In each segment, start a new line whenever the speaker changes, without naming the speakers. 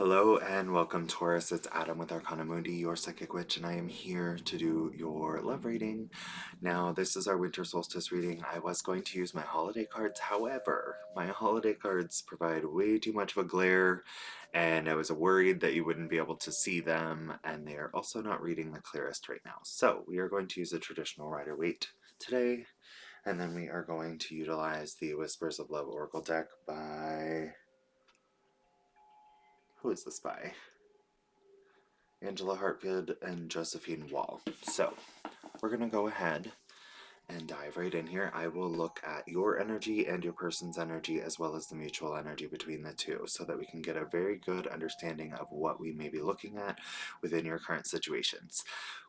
Hello and welcome, Taurus. It's Adam with Arcana Mundi, your psychic witch, and I am here to do your love reading. Now, this is our winter solstice reading. I was going to use my holiday cards, however, my holiday cards provide way too much of a glare, and I was worried that you wouldn't be able to see them, and they are also not reading the clearest right now. So, we are going to use a traditional Rider-Waite today, and then we are going to utilize the Whispers of Love Oracle deck by... Who is this by? Angela Hartfield and Josephine Wall. So, we're going to go ahead and dive right in here. I will look at your energy and your person's energy as well as the mutual energy between the two so that we can get a very good understanding of what we may be looking at within your current situations.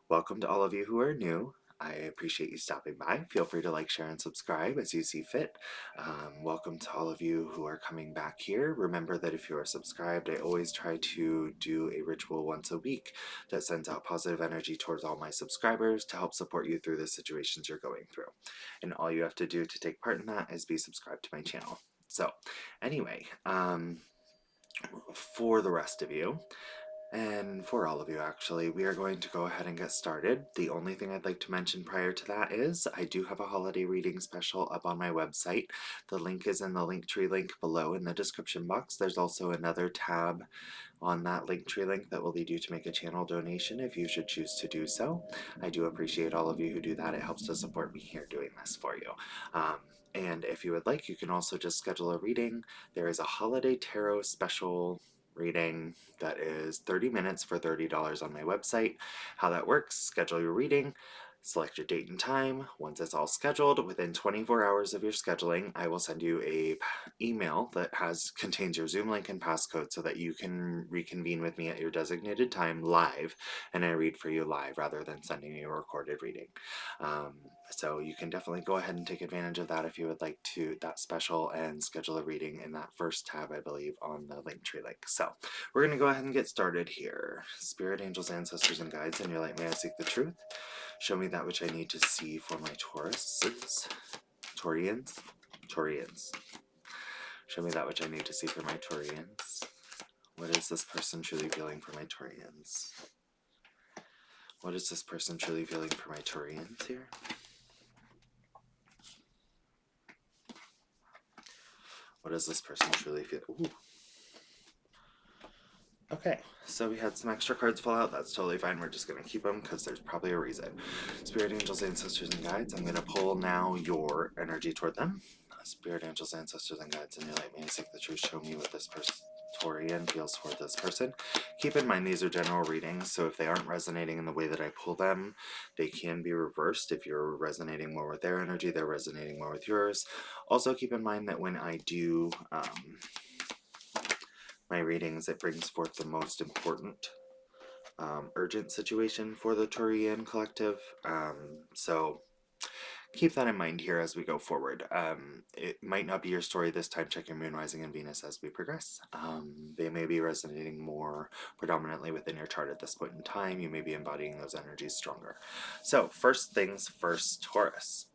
Welcome to all of you who are new. I appreciate you stopping by. Feel free to like, share, and subscribe as you see fit. Welcome to all of you who are coming back here. Remember that if you are subscribed, I always try to do a ritual once a week that sends out positive energy towards all my subscribers to help support you through the situations you're going through. And all you have to do to take part in that is be subscribed to my channel. So, anyway, for the rest of you, and for all of you, actually, we are going to go ahead and get started. The only thing I'd like to mention prior to that is I do have a holiday reading special up on my website. The link is in the Linktree link below in the description box. There's also another tab on that Linktree link that will lead you to make a channel donation if you should choose to do so. I do appreciate all of you who do that. It helps to support me here doing this for you. And if you would like, you can also just schedule a reading. There is a holiday tarot special reading that is 30 minutes for $30 on my website. How that works: schedule your reading, select your date and time. Once it's all scheduled, within 24 hours of your scheduling, I will send you a email that contains your Zoom link and passcode so that you can reconvene with me at your designated time live, and I read for you live rather than sending you a recorded reading. So you can definitely go ahead and take advantage of that if you would like to, that special, and schedule a reading in that first tab, I believe, on the Linktree link. So we're going to go ahead and get started here. Spirit, angels, ancestors, and guides, in your light may I seek the truth. Show me that which I need to see for my Tauruses. Taurians? Taurians. Show me that which I need to see for my Taurians. What is this person truly feeling for my Taurians? What is this person truly feeling for my Taurians here? What does this person truly feel? Ooh. Okay, so we had some extra cards fall out. That's totally fine. We're just going to keep them because there's probably a reason. Spirit, angels, ancestors, and guides. I'm going to pull now your energy toward them. Spirit, angels, ancestors, and guides, in your light may I seek the truth. Show me what this person Taurian feels for this person. Keep in mind these are general readings, so if they aren't resonating in the way that I pull them, they can be reversed. If you're resonating more with their energy, they're resonating more with yours. Also keep in mind that when I do my readings, it brings forth the most important urgent situation for the Taurian collective. So keep that in mind here as we go forward. It might not be your story this time. Check your moon, rising, and Venus as we progress. They may be resonating more predominantly within your chart at this point in time. You may be embodying those energies stronger. So first things first, Taurus.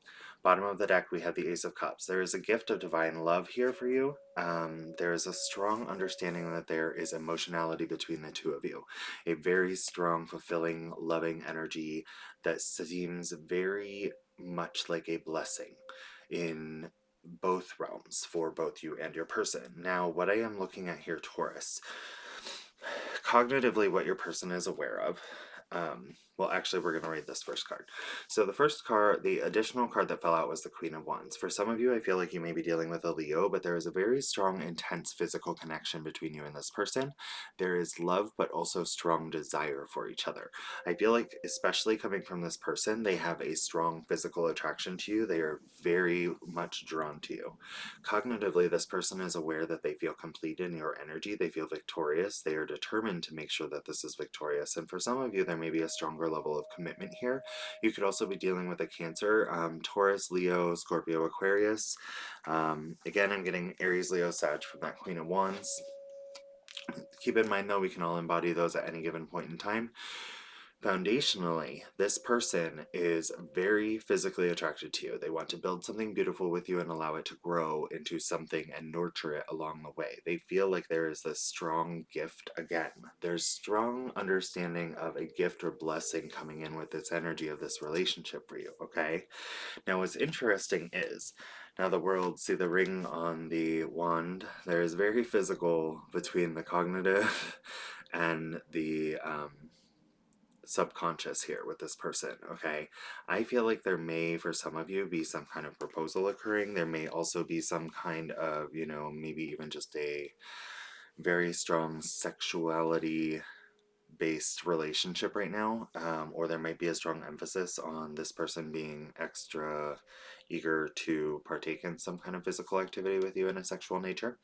Bottom of the deck, we have the Ace of Cups. There is a gift of divine love here for you. There is a strong understanding that there is emotionality between the two of you. A very strong, fulfilling, loving energy that seems very much like a blessing in both realms for both you and your person. Now, what I am looking at here, Taurus, cognitively what your person is aware of. Well, actually, we're going to read this first card. So the first card, the additional card that fell out was the Queen of Wands. For some of you, I feel like you may be dealing with a Leo, but there is a very strong, intense physical connection between you and this person. There is love, but also strong desire for each other. I feel like, especially coming from this person, they have a strong physical attraction to you. They are very much drawn to you. Cognitively, this person is aware that they feel complete in your energy. They feel victorious. They are determined to make sure that this is victorious. And for some of you, there may be a stronger level of commitment here. You could also be dealing with a Cancer, Taurus, Leo, Scorpio, Aquarius. Again, I'm getting Aries, Leo, Sag from that Queen of Wands. Keep in mind, though, we can all embody those at any given point in time. Foundationally, this person is very physically attracted to you. They want to build something beautiful with you and allow it to grow into something and nurture it along the way. They feel like there is this strong gift again. There's strong understanding of a gift or blessing coming in with this energy of this relationship for you, okay? Now, what's interesting is now the world, see the ring on the wand, there is very physical between the cognitive and the subconscious here with this person, okay? I feel like there may, for some of you, be some kind of proposal occurring. There may also be some kind of, maybe even just a very strong sexuality based relationship right now, or there might be a strong emphasis on this person being extra eager to partake in some kind of physical activity with you in a sexual nature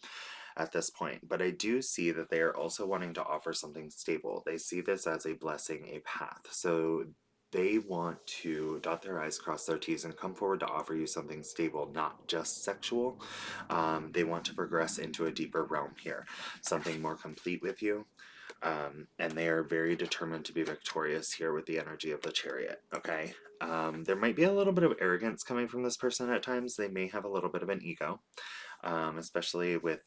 at this point. But I do see that they are also wanting to offer something stable. They see this as a blessing, a path. So they want to dot their I's, cross their T's, and come forward to offer you something stable, not just sexual. They want to progress into a deeper realm here, something more complete with you. And they are very determined to be victorious here with the energy of the chariot, okay? There might be a little bit of arrogance coming from this person at times. They may have a little bit of an ego, especially with,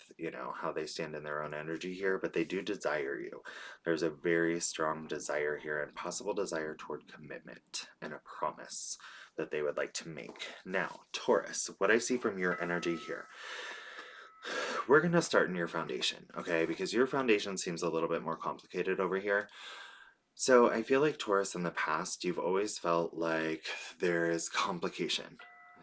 how they stand in their own energy here, but they do desire you. There's a very strong desire here and possible desire toward commitment and a promise that they would like to make. Now, Taurus, what I see from your energy here, we're going to start in your foundation, okay? Because your foundation seems a little bit more complicated over here. So I feel like Taurus in the past, you've always felt like there is complication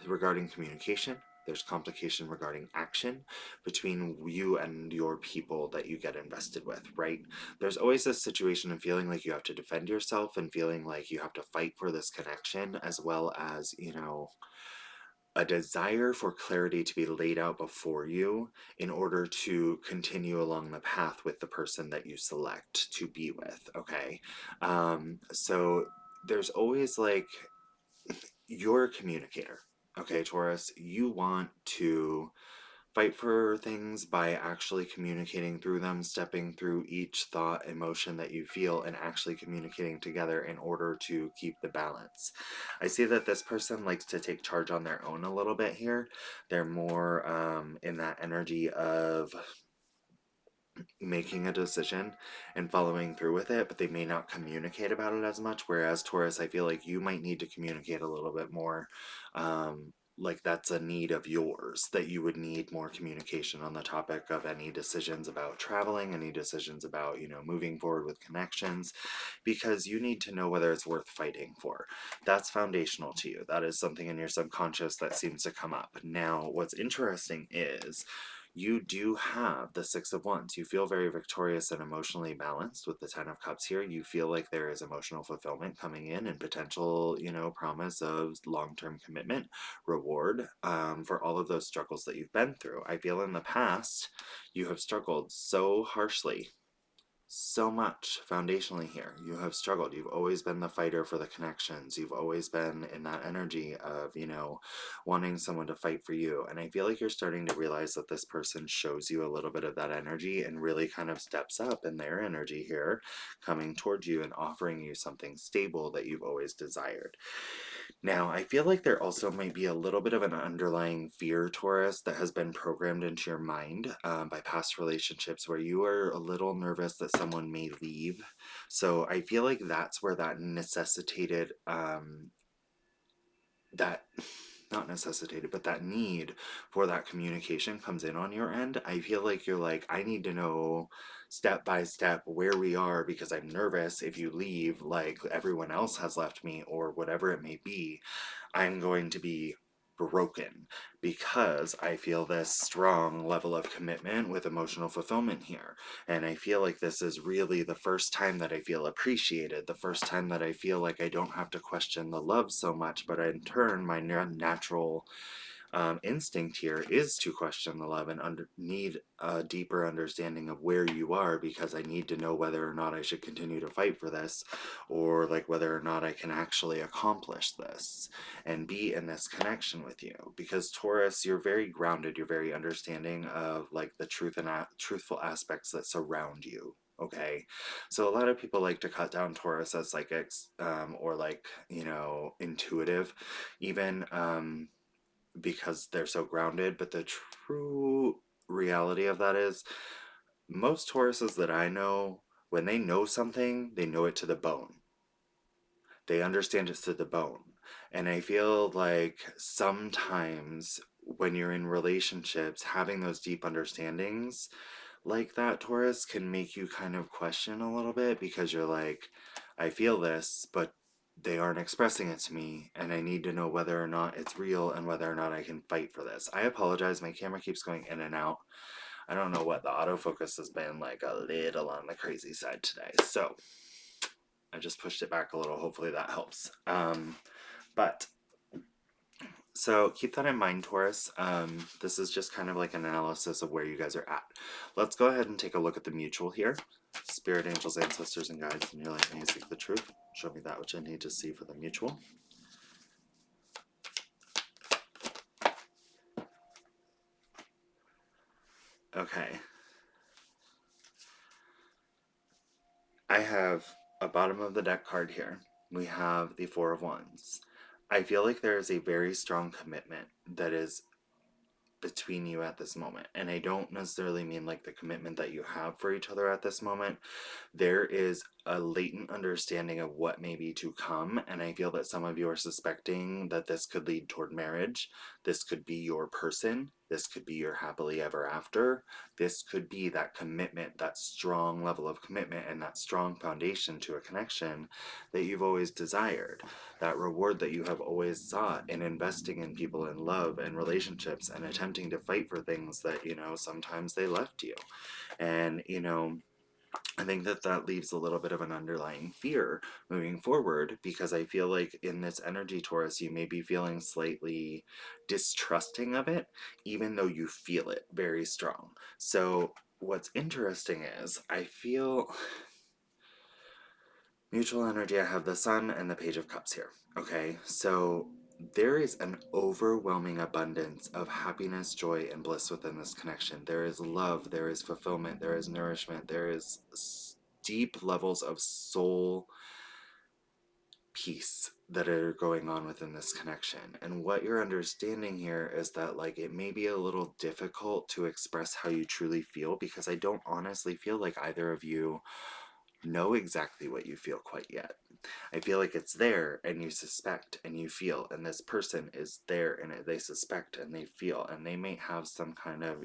regarding communication. There's complication regarding action between you and your people that you get invested with, right? There's always this situation of feeling like you have to defend yourself and feeling like you have to fight for this connection, as well as, a desire for clarity to be laid out before you in order to continue along the path with the person that you select to be with, okay? So there's always like, you're a communicator, okay, Taurus? You want to fight for things by actually communicating through them, stepping through each thought, emotion that you feel, and actually communicating together in order to keep the balance. I see that this person likes to take charge on their own a little bit here. They're more in that energy of making a decision and following through with it, but they may not communicate about it as much. Whereas Taurus, I feel like you might need to communicate a little bit more. Like that's a need of yours, that you would need more communication on the topic of any decisions about traveling, any decisions about, moving forward with connections, because you need to know whether it's worth fighting for. That's foundational to you. That is something in your subconscious that seems to come up. Now, what's interesting is you do have the Six of Wands. You feel very victorious and emotionally balanced with the Ten of Cups here. You feel like there is emotional fulfillment coming in and potential, promise of long-term commitment, reward, for all of those struggles that you've been through. I feel in the past you have struggled so harshly, so much foundationally here. You have struggled. You've always been the fighter for the connections. You've always been in that energy of, wanting someone to fight for you. And I feel like you're starting to realize that this person shows you a little bit of that energy and really kind of steps up in their energy here, coming towards you and offering you something stable that you've always desired. Now, I feel like there also might be a little bit of an underlying fear, Taurus, that has been programmed into your mind by past relationships where you are a little nervous that someone may leave. So I feel like that's where that necessitated, that not necessitated, but that need for that communication comes in on your end. I feel like you're like, I need to know step by step where we are because I'm nervous if you leave like everyone else has left me or whatever it may be. I'm going to be broken because I feel this strong level of commitment with emotional fulfillment here. And I feel like this is really the first time that I feel appreciated, the first time that I feel like I don't have to question the love so much, but in turn, my natural instinct here is to question the love and need a deeper understanding of where you are, because I need to know whether or not I should continue to fight for this, or like whether or not I can actually accomplish this and be in this connection with you. Because Taurus, you're very grounded, you're very understanding of like the truth and truthful aspects that surround you. Okay, so a lot of people like to cut down Taurus as psychics, or like, intuitive, even, because they're so grounded. But the true reality of that is most Tauruses that I know, when they know something, they know it to the bone. They understand it to the bone. And I feel like sometimes when you're in relationships, having those deep understandings like that, Taurus, can make you kind of question a little bit, because you're like, I feel this, but they aren't expressing it to me, and I need to know whether or not it's real and whether or not I can fight for this. I apologize, my camera keeps going in and out. I don't know what, the autofocus has been like a little on the crazy side today. So I just pushed it back a little. Hopefully that helps. But so keep that in mind, Taurus. This is just kind of like an analysis of where you guys are at. Let's go ahead and take a look at the mutual here. Spirit, angels, ancestors, and guides in your life, may you seek the truth. Show me that which I need to see for the mutual. Okay. I have a bottom of the deck card here. We have the Four of Wands. I feel like there is a very strong commitment that is between you at this moment. And I don't necessarily mean like the commitment that you have for each other at this moment. There is a latent understanding of what may be to come, and I feel that some of you are suspecting that this could lead toward marriage. This could be your person. This could be your happily ever after. This could be that commitment, that strong level of commitment, and that strong foundation to a connection that you've always desired. That reward that you have always sought in investing in people in love and relationships and attempting to fight for things that, sometimes they left you. And, I think that that leaves a little bit of an underlying fear moving forward, because I feel like in this energy, Taurus, you may be feeling slightly distrusting of it, even though you feel it very strong. So, what's interesting is I feel mutual energy. I have the Sun and the Page of Cups here. Okay, so there is an overwhelming abundance of happiness, joy, and bliss within this connection. There is love, there is fulfillment, there is nourishment, there is deep levels of soul peace that are going on within this connection. And what you're understanding here is that, like, it may be a little difficult to express how you truly feel, because I don't honestly feel like either of you know exactly what you feel quite yet. I feel like it's there, and you suspect and you feel, and this person is there and they suspect and they feel, and they may have some kind of,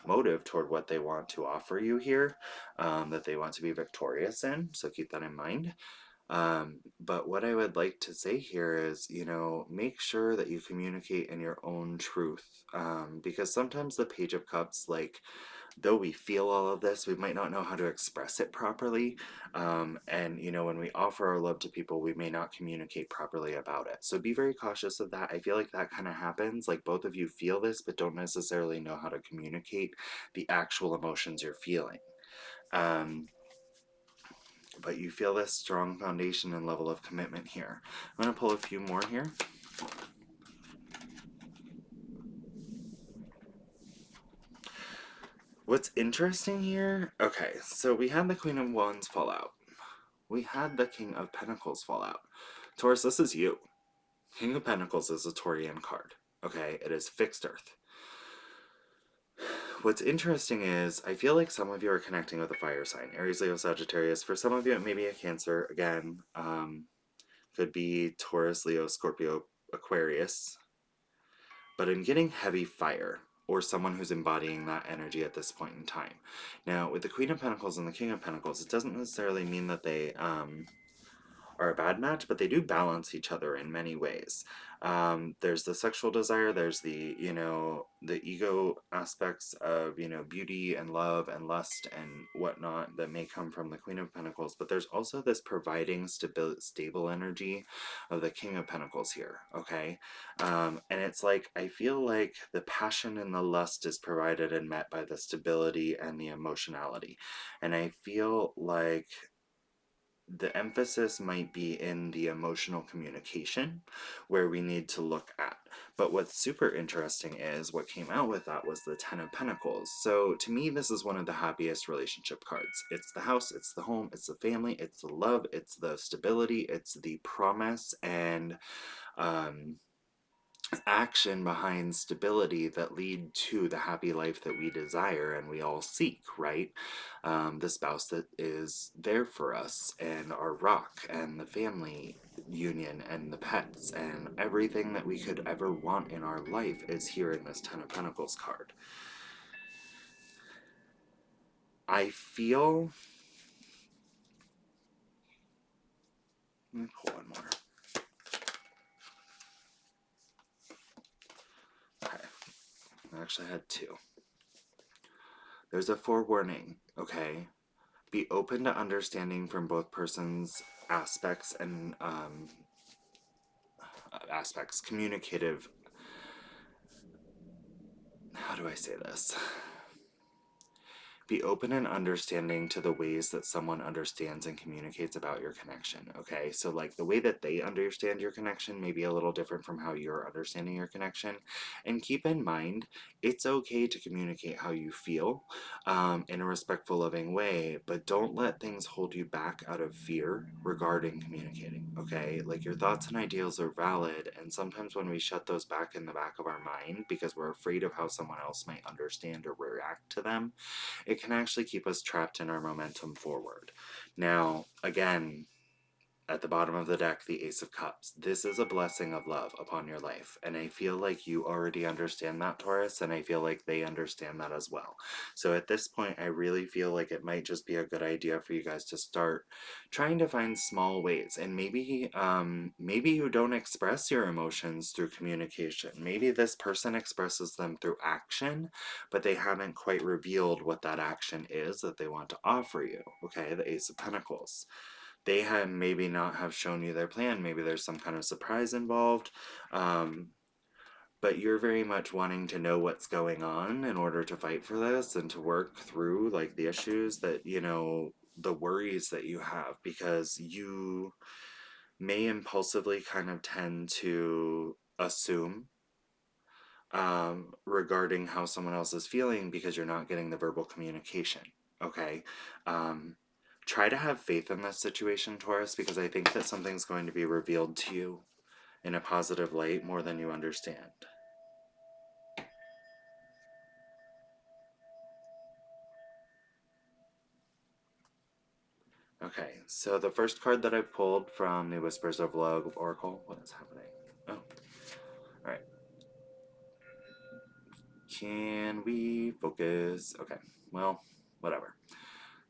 motive toward what they want to offer you here, that they want to be victorious in. So keep that in mind. But what I would like to say here is, make sure that you communicate in your own truth. Because sometimes the Page of Cups, like, though we feel all of this, we might not know how to express it properly. And, when we offer our love to people, we may not communicate properly about it. So be very cautious of that. I feel like that kind of happens. Like, both of you feel this, but don't necessarily know how to communicate the actual emotions you're feeling. Um, but you feel this strong foundation and level of commitment here. I'm going to pull a few more here. What's interesting here, okay, so we had the Queen of Wands fall out. We had the King of Pentacles fall out. Taurus, this is you. King of Pentacles is a Taurian card. Okay, it is fixed earth. What's interesting is I feel like some of you are connecting with a fire sign. Aries, Leo, Sagittarius. For some of you, it may be a Cancer. Again, could be Taurus, Leo, Scorpio, Aquarius. But I'm getting heavy fire, or someone who's embodying that energy at this point in time. Now, with the Queen of Pentacles and the King of Pentacles, it doesn't necessarily mean that they are a bad match, but they do balance each other in many ways. There's the sexual desire, there's the, the ego aspects of, beauty and love and lust and whatnot that may come from the Queen of Pentacles, but there's also this providing stable energy of the King of Pentacles here, okay? And it's like, I feel like the passion and the lust is provided and met by the stability and the emotionality. And I feel like the emphasis might be in the emotional communication where we need to look at. But what's super interesting is what came out with that was the Ten of Pentacles. So to me, this is one of the happiest relationship cards. It's the house, it's the home, it's the family, it's the love, it's the stability, it's the promise and um, action behind stability that lead to the happy life that we desire and we all seek, right? The spouse that is there for us and our rock and the family union and the pets and everything that we could ever want in our life is here in this Ten of Pentacles card. I feel... Let me pull one more. Okay. I actually had two. There's a forewarning, okay? Be open to understanding from both persons' aspects and communicative. How do I say this? Be open and understanding to the ways that someone understands and communicates about your connection, okay? So, like, the way that they understand your connection may be a little different from how you're understanding your connection. And keep in mind, it's okay to communicate how you feel in a respectful, loving way, but don't let things hold you back out of fear regarding communicating, okay? Like, your thoughts and ideals are valid, and sometimes when we shut those back in the back of our mind because we're afraid of how someone else might understand or react to them, it can actually keep us trapped in our momentum forward. Now, again, at the bottom of the deck, the Ace of Cups. This is a blessing of love upon your life. And I feel like you already understand that, Taurus, and I feel like they understand that as well. So at this point, I really feel like it might just be a good idea for you guys to start trying to find small ways. And maybe you don't express your emotions through communication. Maybe this person expresses them through action, but they haven't quite revealed what that action is that they want to offer you. Okay, the Ace of Pentacles. They have maybe not have shown you their plan. Maybe there's some kind of surprise involved. But you're very much wanting to know what's going on in order to fight for this and to work through like the issues that, the worries that you have, because you may impulsively kind of tend to assume regarding how someone else is feeling because you're not getting the verbal communication. Okay. Um, Try to have faith in this situation, Taurus, because I think that something's going to be revealed to you in a positive light more than you understand. Okay, so the first card that I've pulled from the Whispers of Love Oracle, what is happening? Oh, alright. Can we focus? Okay, well, whatever.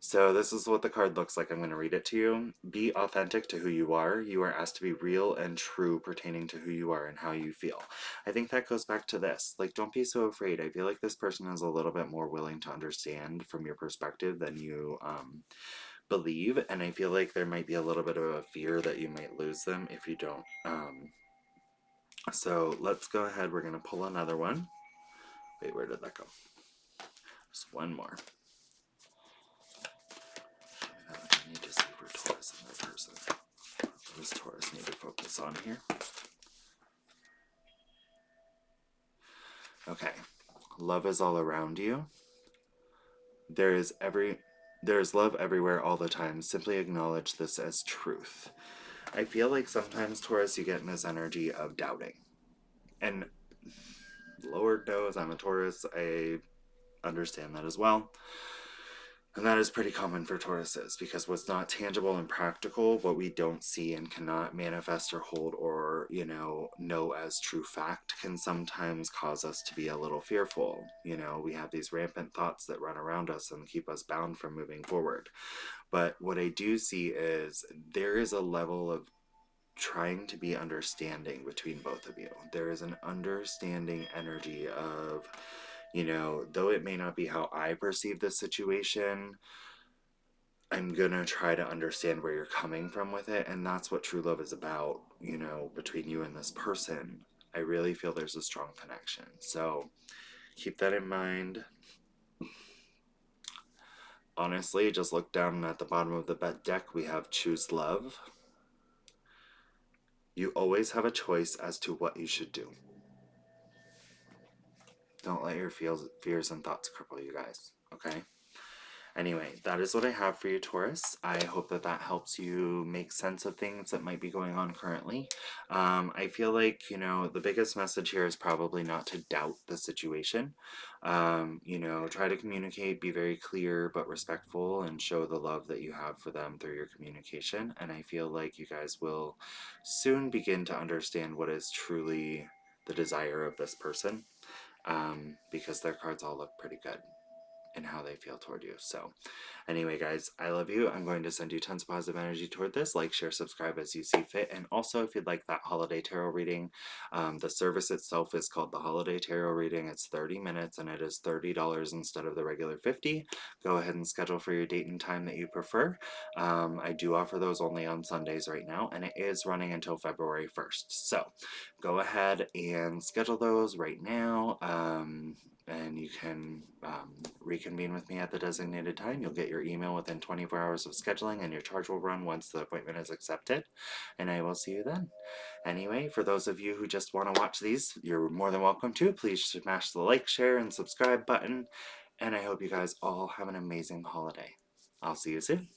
So this is what the card looks like. I'm going to read it to you. Be authentic to who you are. You are asked to be real and true pertaining to who you are and how you feel. I think that goes back to this. Like, don't be so afraid. I feel like this person is a little bit more willing to understand from your perspective than you believe. And I feel like there might be a little bit of a fear that you might lose them if you don't. So let's go ahead. We're going to pull another one. Wait, where did that go? Just one more. I need to see for Taurus and their person. What does Taurus need to focus on here? Okay. Love is all around you. There is love everywhere all the time. Simply acknowledge this as truth. I feel like sometimes, Taurus, you get in this energy of doubting. And Lord knows I'm a Taurus. I understand that as well. And that is pretty common for Tauruses, because what's not tangible and practical, what we don't see and cannot manifest or hold or, know as true fact, can sometimes cause us to be a little fearful. We have these rampant thoughts that run around us and keep us bound from moving forward. But what I do see is there is a level of trying to be understanding between both of you. There is an understanding energy of, though it may not be how I perceive the situation, I'm gonna try to understand where you're coming from with it. And that's what true love is about, between you and this person. I really feel there's a strong connection. So keep that in mind. Honestly, just look down at the bottom of the deck. We have choose love. You always have a choice as to what you should do. Don't let your fears and thoughts cripple you guys, okay? Anyway, that is what I have for you, Taurus. I hope that that helps you make sense of things that might be going on currently. I feel like, the biggest message here is probably not to doubt the situation. Try to communicate, be very clear but respectful, and show the love that you have for them through your communication. And I feel like you guys will soon begin to understand what is truly the desire of this person, because their cards all look pretty good in how they feel toward you. So anyway, guys, I love you. I'm going to send you tons of positive energy toward this. Like, share, subscribe as you see fit. And also, if you'd like that holiday tarot reading, the service itself is called the Holiday Tarot Reading. It's 30 minutes and it is $30 instead of the regular $50. Go ahead and schedule for your date and time that you prefer. I do offer those only on Sundays right now, and it is running until February 1st. So go ahead and schedule those right now. And you can reconvene with me at the designated time. You'll get your email within 24 hours of scheduling, and your charge will run once the appointment is accepted. And I will see you then. Anyway, for those of you who just want to watch these, you're more than welcome to. Please smash the like, share, and subscribe button. And I hope you guys all have an amazing holiday. I'll see you soon.